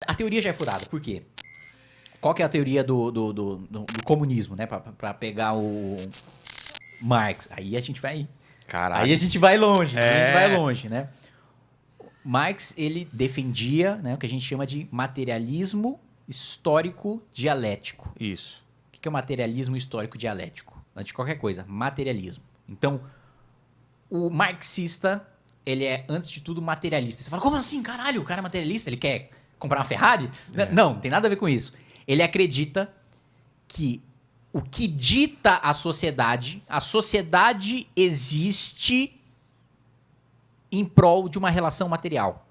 A teoria já é furada. Por quê? Qual que é a teoria do comunismo, né? Pra pegar o Marx. Aí a gente vai... Caralho. Aí a gente vai longe. É. A gente vai longe, né? Marx, ele defendia, né, o que a gente chama de materialismo histórico dialético. Isso. O que é o materialismo histórico dialético? Antes de qualquer coisa, materialismo. Então, o marxista, ele é, antes de tudo, materialista. Você fala, como assim, caralho? O cara é materialista? Ele quer comprar uma Ferrari? Não, não tem nada a ver com isso. Ele acredita que o que dita a sociedade existe em prol de uma relação material.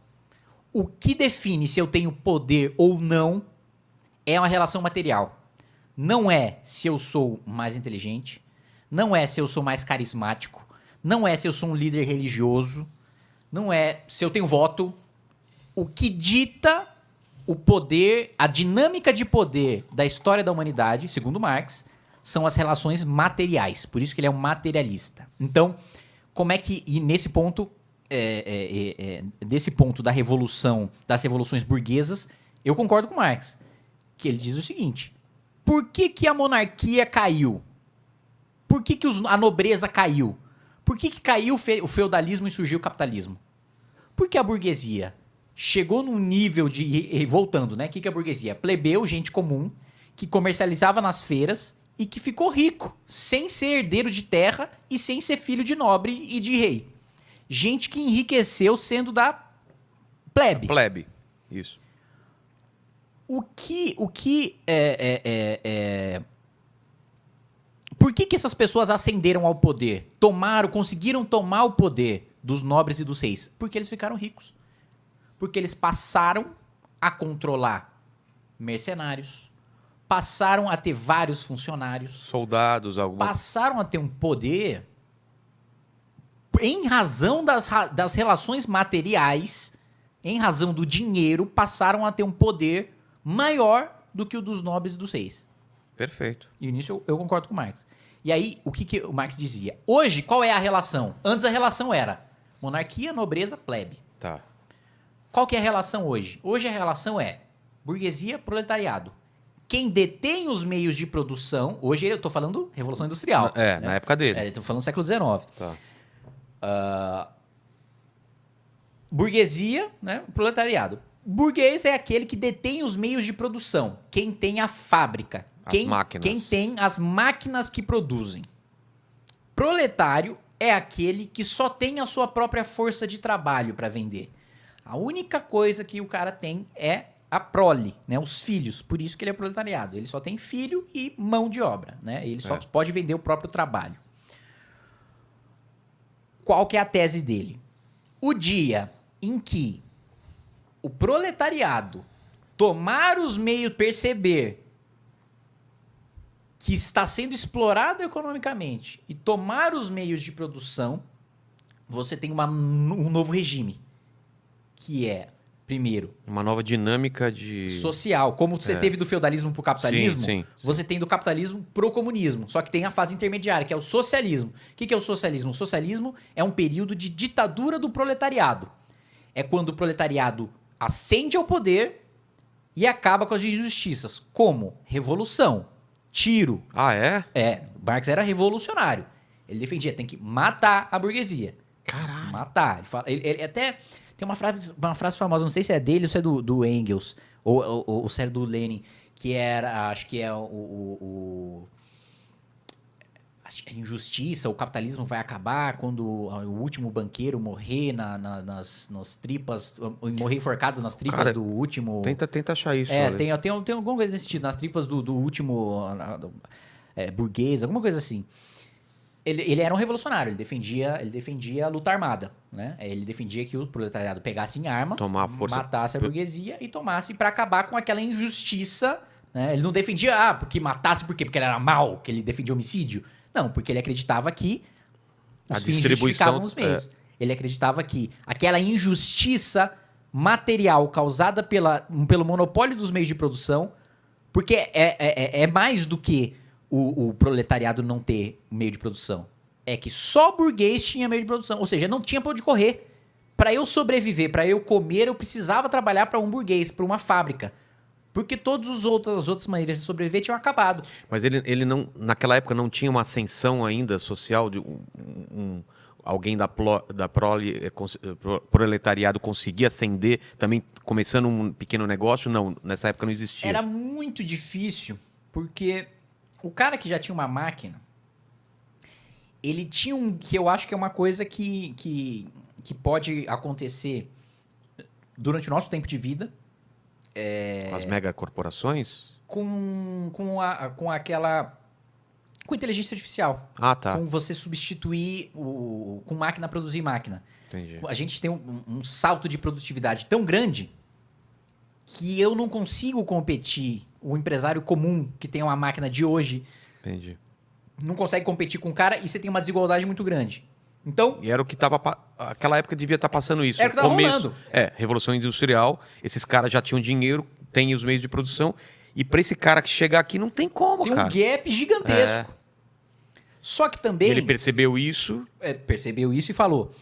O que define se eu tenho poder ou não é uma relação material. Não é se eu sou mais inteligente, não é se eu sou mais carismático, não é se eu sou um líder religioso, não é se eu tenho voto. O que dita o poder, a dinâmica de poder da história da humanidade, segundo Marx, são as relações materiais. Por isso que ele é um materialista. Então, como é que... E nesse ponto, desse ponto da revolução, das revoluções burguesas, eu concordo com Marx. Que ele diz o seguinte: por que a monarquia caiu? Por que a nobreza caiu? Por que caiu o feudalismo e surgiu o capitalismo? Porque a burguesia chegou num nível de... Voltando, né? O que é a burguesia? Plebeu, gente comum, que comercializava nas feiras e que ficou rico, sem ser herdeiro de terra e sem ser filho de nobre e de rei. Gente que enriqueceu sendo da plebe. Plebe. Isso. Por que essas pessoas ascenderam ao poder? Conseguiram tomar o poder dos nobres e dos reis? Porque eles ficaram ricos. Porque eles passaram a controlar mercenários, passaram a ter vários funcionários, Soldados, passaram a ter um poder em razão das relações materiais, em razão do dinheiro, passaram a ter um poder maior do que o dos nobres e dos reis. Perfeito. E nisso eu concordo com o Marx. E aí, o que o Marx dizia? Hoje, qual é a relação? Antes a relação era monarquia, nobreza, plebe. Tá. Qual que é a relação hoje? Hoje a relação é burguesia, proletariado. Quem detém os meios de produção... Hoje eu tô falando Revolução Industrial. Né? Na época dele. Eu tô falando século XIX. Tá. Burguesia, né? Proletariado. Burguês é aquele que detém os meios de produção. Quem tem a fábrica. Máquinas. Quem tem as máquinas que produzem. Proletário é aquele que só tem a sua própria força de trabalho para vender. A única coisa que o cara tem é a prole, né? Os filhos. Por isso que ele é proletariado. Ele só tem filho e mão de obra, né? Ele só pode vender o próprio trabalho. Qual que é a tese dele? O dia em que o proletariado tomar os meios, perceber que está sendo explorado economicamente e tomar os meios de produção, você tem um novo regime. Que é, primeiro... Uma nova dinâmica social. Como você teve do feudalismo para o capitalismo, sim. você tem do capitalismo para o comunismo. Só que tem a fase intermediária, que é o socialismo. O que é o socialismo? O socialismo é um período de ditadura do proletariado. É quando o proletariado ascende ao poder e acaba com as injustiças. Como? Revolução. Tiro. Ah, é? Marx era revolucionário. Ele defendia, tem que matar a burguesia. Caralho. Matar. Ele até... Tem uma frase famosa, não sei se é dele ou se é do Engels, ou se é do Lenin, que era, acho que é a injustiça, o capitalismo vai acabar quando o último banqueiro morrer nas tripas, morrer enforcado nas tripas, cara, do último... Tenta achar isso. Tem alguma coisa desse sentido, nas tripas do último burguês, alguma coisa assim. Ele era um revolucionário, ele defendia a luta armada, né? Ele defendia que o proletariado pegasse em armas, matasse a burguesia e tomasse para acabar com aquela injustiça, né? Ele não defendia, porque matasse, por quê? Porque ele era mau, que ele defendia homicídio. Não, porque ele acreditava que os fins justificavam os meios. Ele acreditava que aquela injustiça material causada pelo monopólio dos meios de produção, porque é mais do que o proletariado não ter meio de produção. É que só burguês tinha meio de produção. Ou seja, não tinha pra onde correr. Para eu sobreviver, para eu comer, eu precisava trabalhar para um burguês, para uma fábrica. Porque todas as outras maneiras de sobreviver tinham acabado. Mas ele não, naquela época não tinha uma ascensão ainda social de alguém da prole, proletariado conseguir ascender, também começando um pequeno negócio? Não, nessa época não existia. Era muito difícil, porque o cara que já tinha uma máquina, ele tinha que eu acho que é uma coisa que pode acontecer durante o nosso tempo de vida, Com as megacorporações? com inteligência artificial. Ah, tá. Com você substituir com máquina produzir máquina. Entendi. A gente tem um salto de produtividade tão grande que eu não consigo competir. O empresário comum que tem uma máquina de hoje Entendi. não consegue competir com o cara e você tem uma desigualdade muito grande. Então, E era o que tava. Aquela época devia estar passando isso. Era o que tava rolando. Revolução Industrial. Esses caras já tinham dinheiro, têm os meios de produção. E pra esse cara que chegar aqui não tem como, tem um cara. gap gigantesco. Só que também Ele percebeu isso. percebeu isso e falou: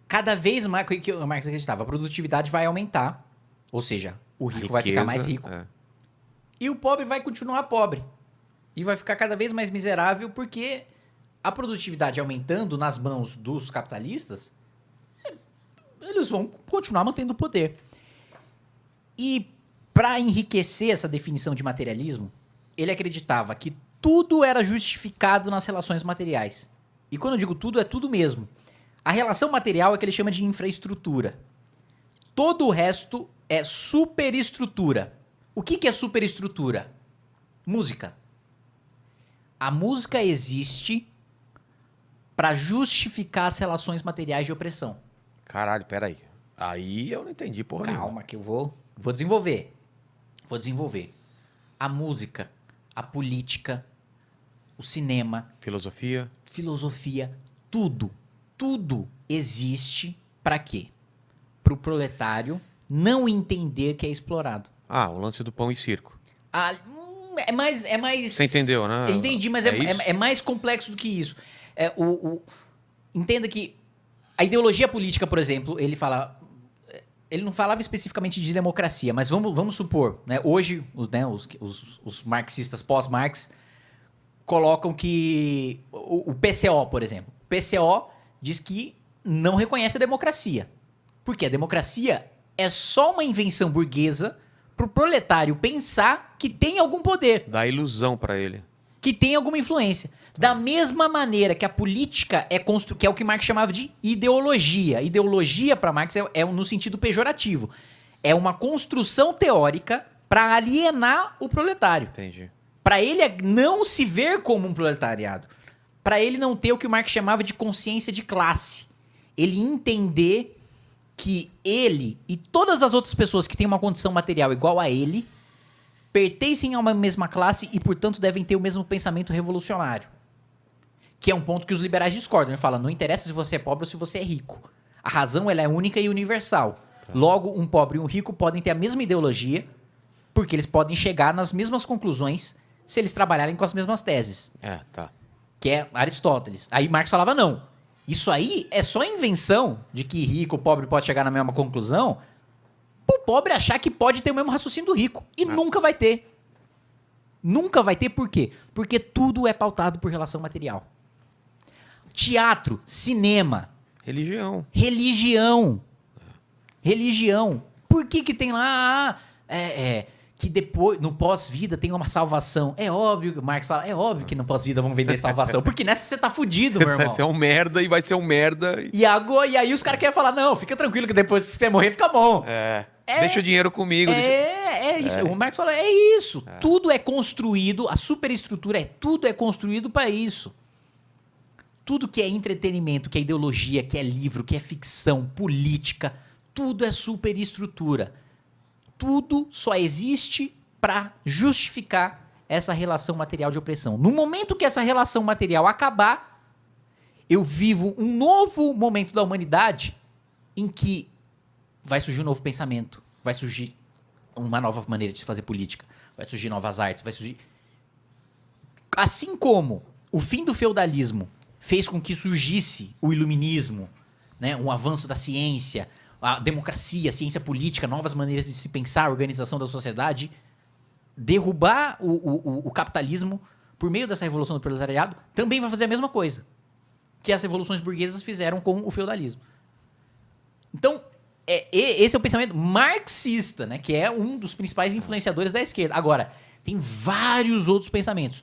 cada vez mais, o que o Marx acreditava, a produtividade vai aumentar. Ou seja, o rico vai ficar mais rico. E o pobre vai continuar pobre. E vai ficar cada vez mais miserável porque a produtividade aumentando nas mãos dos capitalistas, eles vão continuar mantendo o poder. E para enriquecer essa definição de materialismo, ele acreditava que tudo era justificado nas relações materiais. E quando eu digo tudo, é tudo mesmo. A relação material é que ele chama de infraestrutura. Todo o resto é superestrutura. O que é superestrutura? Música. A música existe para justificar as relações materiais de opressão. Caralho, peraí. Aí eu não entendi, porra nenhuma. Calma, que eu vou desenvolver. Vou desenvolver. A música, a política, o cinema, Filosofia. tudo existe para quê? Para o proletário não entender que é explorado. Ah, o lance do pão e circo. É mais. Você entendeu, né? Entendi, mas é mais complexo do que isso. Entenda que a ideologia política, por exemplo, ele fala. Ele não falava especificamente de democracia, mas vamos supor, né? Hoje, os marxistas pós-Marx colocam que o PCO, por exemplo, o PCO diz que não reconhece a democracia. Porque a democracia é só uma invenção burguesa pro proletário pensar que tem algum poder, Dá ilusão pra ele. que tem alguma influência. Da mesma maneira que a política que é o que Marx chamava de ideologia. Ideologia, para Marx, é no sentido pejorativo. É uma construção teórica para alienar o proletário. Entendi. Para ele não se ver como um proletariado. Para ele não ter o que o Marx chamava de consciência de classe. Ele entender que ele e todas as outras pessoas que têm uma condição material igual a ele pertencem a uma mesma classe e, portanto, devem ter o mesmo pensamento revolucionário. Que é um ponto que os liberais discordam. Ele fala, não interessa se você é pobre ou se você é rico. A razão ela é única e universal. Tá. Logo, um pobre e um rico podem ter a mesma ideologia, porque eles podem chegar nas mesmas conclusões se eles trabalharem com as mesmas teses. Tá. Que é Aristóteles. Aí Marx falava, não. Isso aí é só invenção de que rico ou pobre pode chegar na mesma conclusão pro pobre achar que pode ter o mesmo raciocínio do rico. E nunca vai ter. Nunca vai ter por quê? Porque tudo é pautado por relação material. Teatro, cinema. Religião. Religião. Por que tem lá que depois, no pós-vida, tem uma salvação? É óbvio, o Marx fala, é óbvio que no pós-vida vão vender salvação. Porque nessa você tá fudido, meu irmão. Você é um merda e vai ser um merda. E aí os caras querem falar, não, fica tranquilo que depois que você morrer fica bom. Deixa o dinheiro comigo. Isso. O Marx fala, é isso. Tudo é construído, a superestrutura tudo é construído para isso. Tudo que é entretenimento, que é ideologia, que é livro, que é ficção, política, tudo é superestrutura. Tudo só existe para justificar essa relação material de opressão. No momento que essa relação material acabar, eu vivo um novo momento da humanidade em que vai surgir um novo pensamento, vai surgir uma nova maneira de se fazer política, vai surgir novas artes, vai surgir... Assim como o fim do feudalismo fez com que surgisse o iluminismo, né, um avanço da ciência, a democracia, a ciência política, novas maneiras de se pensar, a organização da sociedade, derrubar o capitalismo por meio dessa revolução do proletariado também vai fazer a mesma coisa que as revoluções burguesas fizeram com o feudalismo. Então, esse é o pensamento marxista, né, que é um dos principais influenciadores da esquerda. Agora, tem vários outros pensamentos.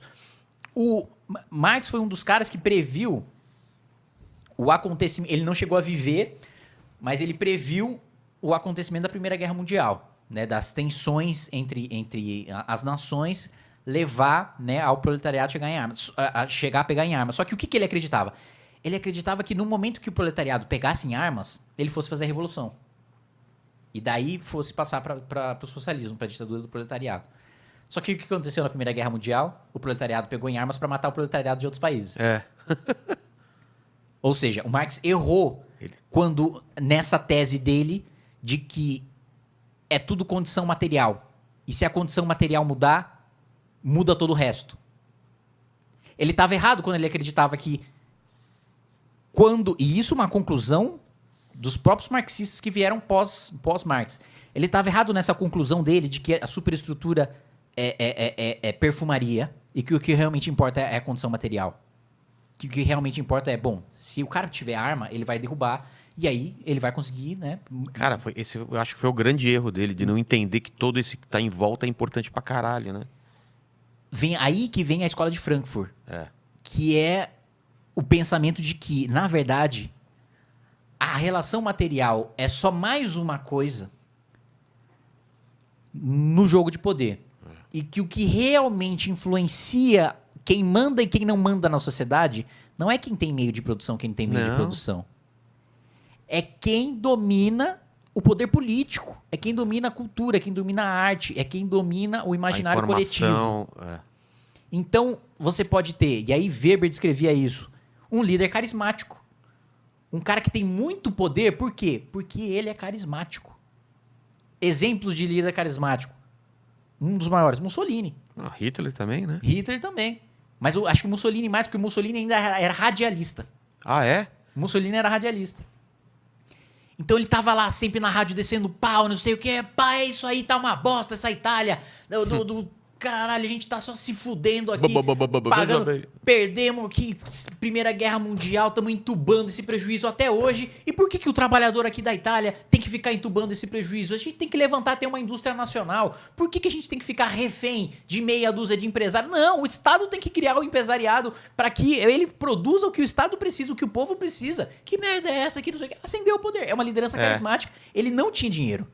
O Marx foi um dos caras que previu o acontecimento. Ele não chegou a viver, mas ele previu o acontecimento da Primeira Guerra Mundial, né, das tensões entre as nações levar, né, ao proletariado chegar em armas, a chegar a pegar em armas. Só que o que ele acreditava? Ele acreditava que no momento que o proletariado pegasse em armas, ele fosse fazer a revolução. E daí fosse passar para o socialismo, para a ditadura do proletariado. Só que o que aconteceu na Primeira Guerra Mundial? O proletariado pegou em armas para matar o proletariado de outros países. Ou seja, o Marx errou quando, nessa tese dele, de que é tudo condição material. E se a condição material mudar, muda todo o resto. Ele estava errado quando ele acreditava que e isso é uma conclusão dos próprios marxistas que vieram pós-Marx. Ele estava errado nessa conclusão dele de que a superestrutura é perfumaria e que o que realmente importa é a condição material. Que o que realmente importa é, bom, se o cara tiver arma, ele vai derrubar e aí ele vai conseguir, né? Cara, eu acho que foi o grande erro dele, de não entender que todo esse que tá em volta é importante pra caralho, né? Aí que vem a escola de Frankfurt. Que é o pensamento de que, na verdade, a relação material é só mais uma coisa no jogo de poder. E que o que realmente influencia quem manda e quem não manda na sociedade não é quem tem meio de produção, quem tem meio de produção. É quem domina o poder político, é quem domina a cultura, é quem domina a arte, é quem domina o imaginário coletivo. Então, você pode ter, e aí Weber descrevia isso, um líder carismático. Um cara que tem muito poder, por quê? Porque ele é carismático. Exemplos de líder carismático. Um dos maiores, Mussolini. Hitler também, né? Hitler também. Mas eu acho que o Mussolini mais, porque o Mussolini ainda era radialista. Ah, é? Mussolini era radialista. Então ele tava lá sempre na rádio descendo pau, não sei o que. Pá, é isso aí, tá uma bosta essa Itália. Caralho, a gente tá só se fudendo aqui. Pagando, perdemos aqui Primeira Guerra Mundial, estamos entubando esse prejuízo até hoje. E por que o trabalhador aqui da Itália tem que ficar entubando esse prejuízo? A gente tem que levantar, ter uma indústria nacional. Por que a gente tem que ficar refém de meia dúzia de empresários? Não, o Estado tem que criar o empresariado para que ele produza o que o Estado precisa, o que o povo precisa. Que merda é essa aqui? Não sei o que. Acendeu o poder. É uma liderança carismática. Ele não tinha dinheiro.